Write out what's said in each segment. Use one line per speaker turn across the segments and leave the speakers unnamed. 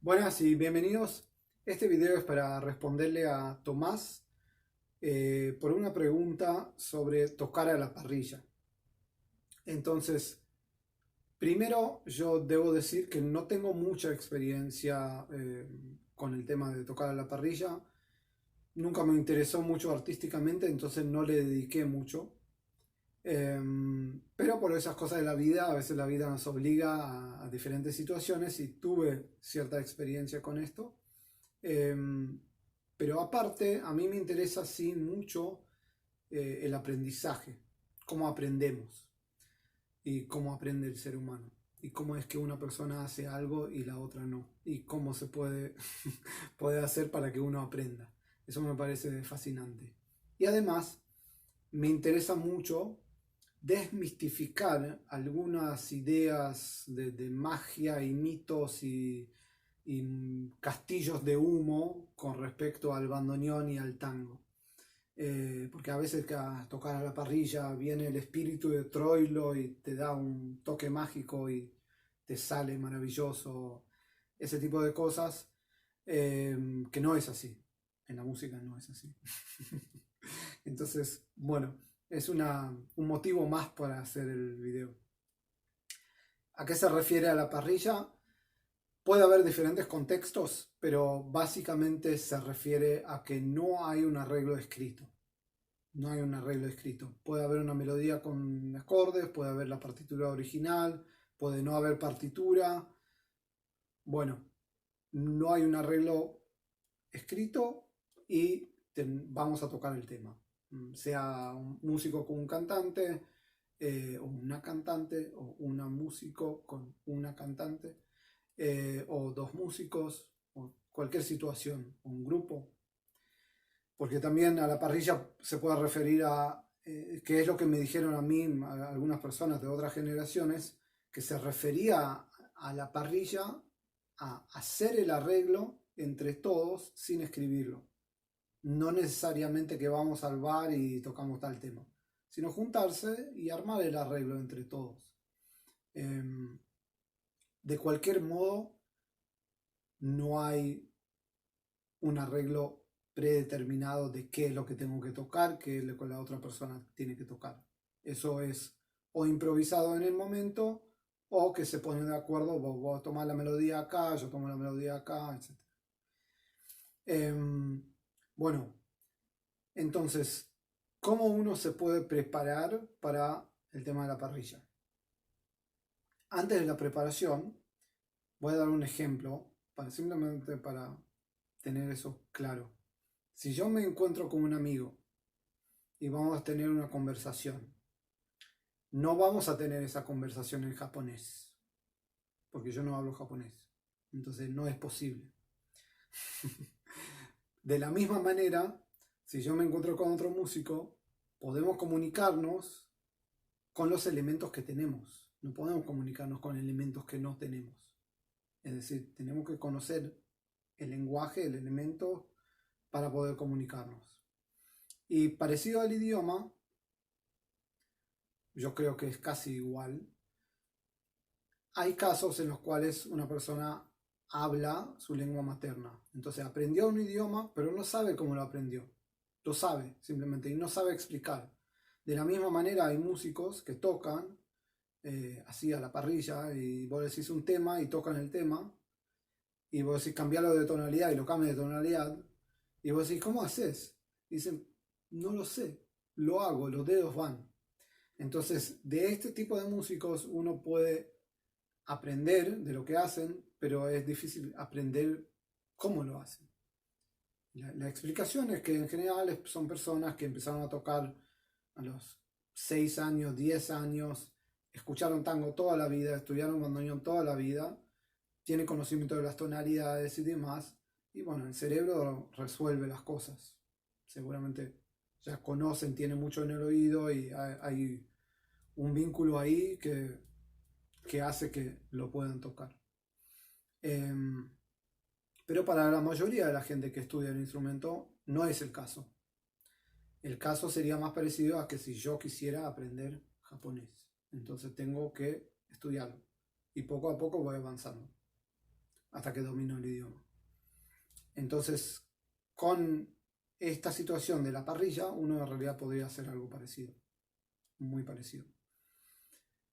Buenas y bienvenidos. Este video es para responderle a Tomás por una pregunta sobre tocar a la parrilla. Entonces, primero yo debo decir que no tengo mucha experiencia con el tema de tocar a la parrilla. Nunca me interesó mucho artísticamente, entonces no le dediqué mucho. Pero por esas cosas de la vida, a veces la vida nos obliga a diferentes situaciones y tuve cierta experiencia con esto. Em, pero aparte, a mí me interesa sí mucho el aprendizaje, cómo aprendemos y cómo aprende el ser humano y cómo es que una persona hace algo y la otra no y cómo se puede, puede hacer para que uno aprenda. Eso me parece fascinante. Y además, me interesa mucho desmistificar algunas ideas de magia y mitos y castillos de humo con respecto al bandoneón y al tango. Porque a veces que a tocar a la parrilla viene el espíritu de Troilo y te da un toque mágico y te sale maravilloso, ese tipo de cosas, que no es así. En la música no es así. Entonces, bueno, es un motivo más para hacer el video. ¿A qué se refiere a la parrilla? Puede haber diferentes contextos, pero básicamente se refiere a que no hay un arreglo escrito. No hay un arreglo escrito. Puede haber una melodía con acordes, puede haber la partitura original, puede no haber partitura. Bueno, no hay un arreglo escrito y vamos a tocar el tema. Sea un músico con un cantante, o una cantante, o una músico con una cantante, o dos músicos, o cualquier situación, un grupo. Porque también a la parrilla se puede referir a, que es lo que me dijeron a mí, a algunas personas de otras generaciones, que se refería a la parrilla a hacer el arreglo entre todos sin escribirlo. No necesariamente que vamos al bar y tocamos tal tema, sino juntarse y armar el arreglo entre todos. De cualquier modo, no hay un arreglo predeterminado de qué es lo que tengo que tocar, qué es lo que la otra persona tiene que tocar. Eso es o improvisado en el momento o que se ponen de acuerdo, vos tomás la melodía acá, yo tomo la melodía acá, etc. Bueno, entonces, ¿cómo uno se puede preparar para el tema de la parrilla? Antes de la preparación, voy a dar un ejemplo, simplemente para tener eso claro. Si yo me encuentro con un amigo y vamos a tener una conversación, no vamos a tener esa conversación en japonés, porque yo no hablo japonés, entonces no es posible. De la misma manera, si yo me encuentro con otro músico, podemos comunicarnos con los elementos que tenemos. No podemos comunicarnos con elementos que no tenemos. Es decir, tenemos que conocer el lenguaje, el elemento, para poder comunicarnos. Y parecido al idioma, yo creo que es casi igual. Hay casos en los cuales una persona habla su lengua materna. Entonces aprendió un idioma, pero no sabe cómo lo aprendió. Lo sabe simplemente y no sabe explicar. De la misma manera hay músicos que tocan así a la parrilla y vos decís un tema y tocan el tema y vos decís cambiarlo de tonalidad y lo cambias de tonalidad y vos decís ¿cómo haces? Y dicen no lo sé, lo hago, los dedos van. Entonces de este tipo de músicos uno puede aprender de lo que hacen, pero es difícil aprender cómo lo hacen. La explicación es que en general son personas que empezaron a tocar a los 6 años, 10 años, escucharon tango toda la vida, estudiaron bandoneón toda la vida, tienen conocimiento de las tonalidades y demás, y bueno, el cerebro resuelve las cosas. Seguramente ya conocen, tienen mucho en el oído y hay un vínculo ahí que hace que lo puedan tocar. Pero para la mayoría de la gente que estudia el instrumento no es el caso. El caso sería más parecido a que si yo quisiera aprender japonés. Entonces tengo que estudiarlo. Y poco a poco voy avanzando. hasta que domino el idioma. Entonces, con esta situación de la parrilla, uno en realidad podría hacer algo parecido, muy parecido.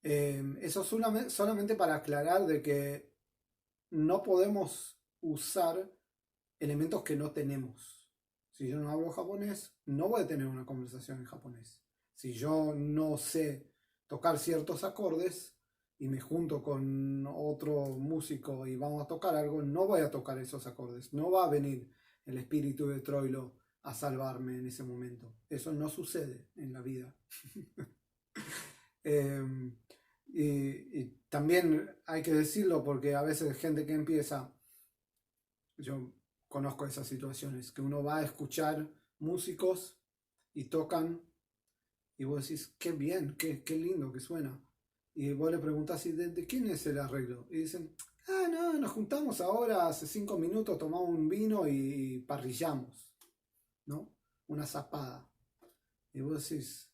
Eso solamente para aclarar de que no podemos usar elementos que no tenemos. Si yo no hablo japonés, no voy a tener una conversación en japonés. Si yo no sé tocar ciertos acordes y me junto con otro músico y vamos a tocar algo, no voy a tocar esos acordes. No va a venir el espíritu de Troilo a salvarme en ese momento. Eso no sucede en la vida. Y también hay que decirlo porque a veces hay gente que empieza, yo conozco esas situaciones, que uno va a escuchar músicos y tocan y vos decís, qué bien, qué lindo que suena. Y vos le preguntás, ¿de quién es el arreglo? Y dicen, no, nos juntamos ahora, hace 5 minutos, tomamos un vino y parrillamos, ¿no? Una zapada. Y vos decís,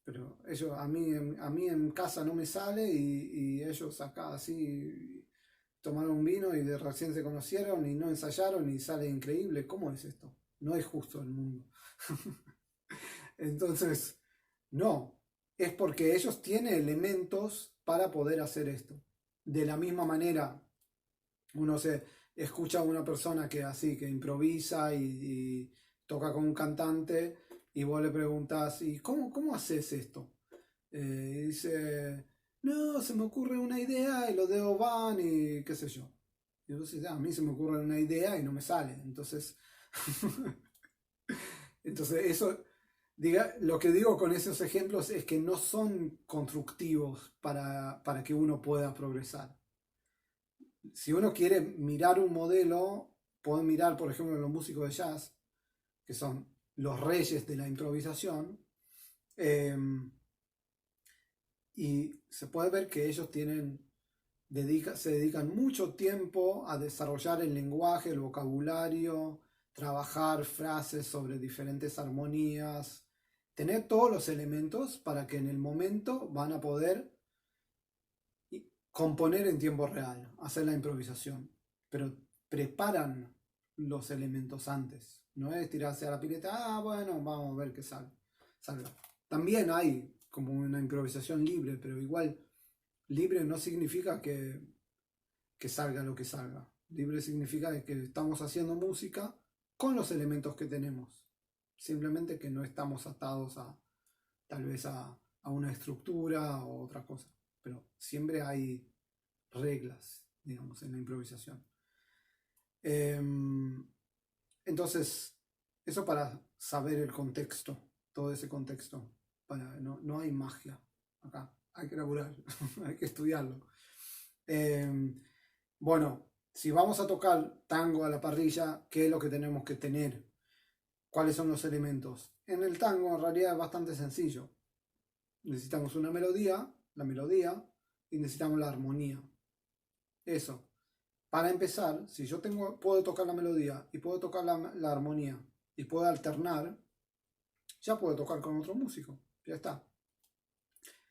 pero ellos, a mí en casa no me sale y ellos acá así tomaron un vino y recién se conocieron y no ensayaron y sale increíble. ¿Cómo es esto? No es justo el mundo. Entonces, no, es porque ellos tienen elementos para poder hacer esto. De la misma manera, uno se escucha a una persona que así, que improvisa y toca con un cantante y vos le preguntás, ¿y cómo haces esto? Y dice, no, se me ocurre una idea y los dedos van y qué sé yo. Y vos decís, a mí se me ocurre una idea y no me sale. Entonces, eso, lo que digo con esos ejemplos es que no son constructivos para que uno pueda progresar. Si uno quiere mirar un modelo, puede mirar, por ejemplo, los músicos de jazz, que son los reyes de la improvisación, y se puede ver que ellos se dedican mucho tiempo a desarrollar el lenguaje, el vocabulario, trabajar frases sobre diferentes armonías, tener todos los elementos para que en el momento van a poder componer en tiempo real, hacer la improvisación, pero preparan los elementos antes, no es tirarse a la pileta, bueno, vamos a ver qué salga. También hay como una improvisación libre, pero igual libre no significa que salga lo que salga. Libre significa que estamos haciendo música con los elementos que tenemos, simplemente que no estamos atados tal vez a una estructura o otra cosa, pero siempre hay reglas, digamos, en la improvisación. Entonces, eso para saber el contexto, todo ese contexto. No hay magia acá, hay que laburar, hay que estudiarlo. Bueno, si vamos a tocar tango a la parrilla, ¿qué es lo que tenemos que tener? ¿Cuáles son los elementos? En el tango en realidad es bastante sencillo. Necesitamos una melodía, la melodía, y necesitamos la armonía. Eso. Para empezar, si yo puedo tocar la melodía y puedo tocar la armonía y puedo alternar, ya puedo tocar con otro músico. Ya está.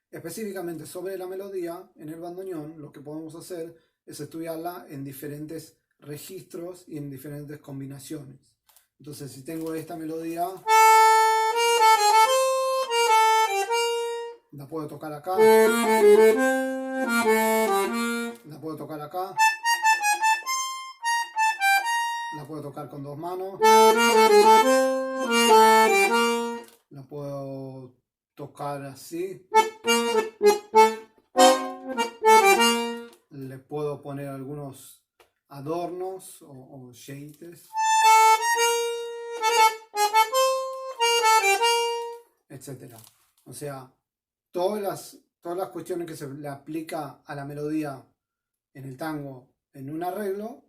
Específicamente sobre la melodía, en el bandoneón, lo que podemos hacer es estudiarla en diferentes registros y en diferentes combinaciones. Entonces, si tengo esta melodía, la puedo tocar acá, la puedo tocar acá, la puedo tocar con 2 manos, la puedo tocar así, le puedo poner algunos adornos o shaders, etc. O sea, todas las cuestiones que se le aplica a la melodía en el tango en un arreglo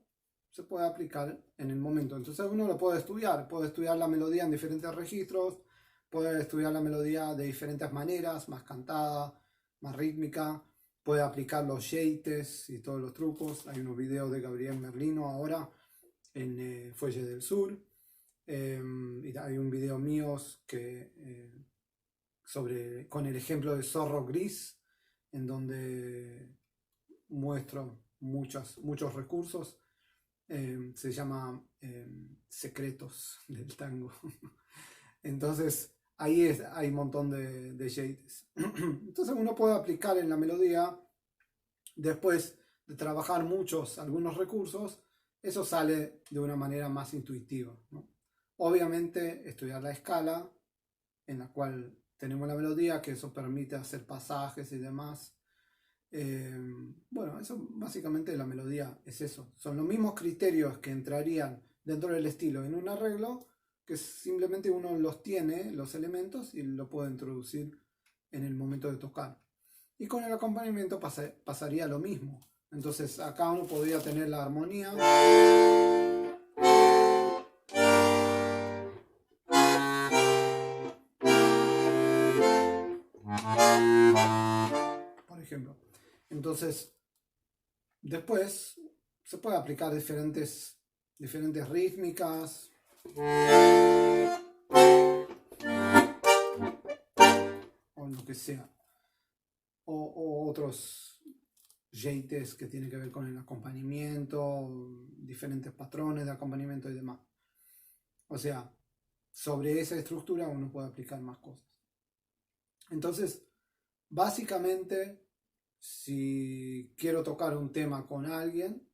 se puede aplicar en el momento. Entonces uno lo puede estudiar la melodía en diferentes registros, puede estudiar la melodía de diferentes maneras, más cantada, más rítmica, puede aplicar los jeites y todos los trucos. Hay unos videos de Gabriel Merlino ahora en Fuelle del Sur, y hay un video mío con el ejemplo de Zorro Gris, en donde muestro muchos recursos. Se llama secretos del tango. Entonces ahí hay un montón de jeites. Entonces uno puede aplicar en la melodía, después de trabajar algunos recursos, eso sale de una manera más intuitiva, ¿no? Obviamente estudiar la escala en la cual tenemos la melodía, que eso permite hacer pasajes y demás. Bueno, eso básicamente la melodía es eso. Son los mismos criterios que entrarían dentro del estilo en un arreglo, que simplemente uno los tiene, los elementos, y lo puede introducir en el momento de tocar. Y con el acompañamiento pasaría lo mismo. Entonces acá uno podría tener la armonía. Por ejemplo. Entonces, después se puede aplicar diferentes rítmicas. O lo que sea. O otros jeites que tienen que ver con el acompañamiento, diferentes patrones de acompañamiento y demás. O sea, sobre esa estructura uno puede aplicar más cosas. Entonces, básicamente, si quiero tocar un tema con alguien,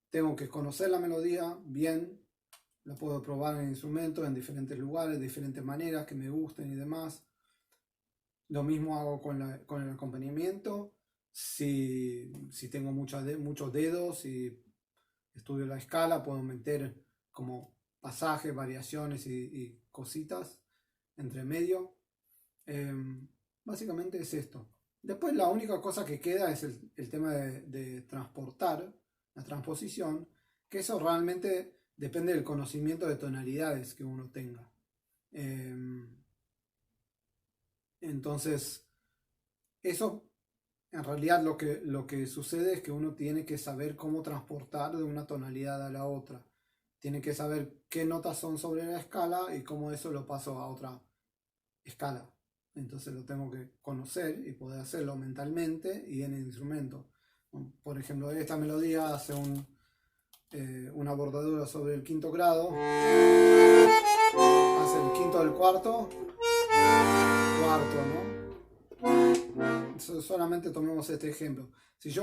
tengo que conocer la melodía bien, la puedo probar en instrumentos, en diferentes lugares, de diferentes maneras que me gusten y demás. Lo mismo hago con el acompañamiento. Si tengo muchos dedos y estudio la escala, puedo meter como pasajes, variaciones y cositas entre medio. Básicamente es esto. Después la única cosa que queda es el tema de transportar, la transposición, que eso realmente depende del conocimiento de tonalidades que uno tenga. Entonces, eso en realidad lo que sucede es que uno tiene que saber cómo transportar de una tonalidad a la otra. Tiene que saber qué notas son sobre la escala y cómo eso lo paso a otra escala. Entonces lo tengo que conocer y poder hacerlo mentalmente y en el instrumento. Por ejemplo, esta melodía hace una bordadura sobre el quinto grado, hace el quinto del cuarto, ¿no? Solamente tomemos este ejemplo. Si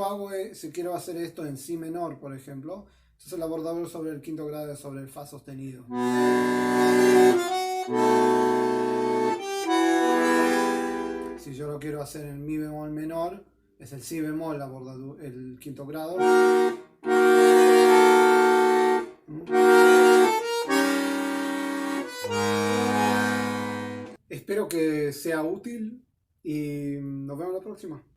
quiero hacer esto en si menor, por ejemplo, entonces la bordadura sobre el quinto grado es sobre el fa sostenido. Si yo lo quiero hacer en mi bemol menor, es el si bemol, el quinto grado. Espero que sea útil y nos vemos la próxima.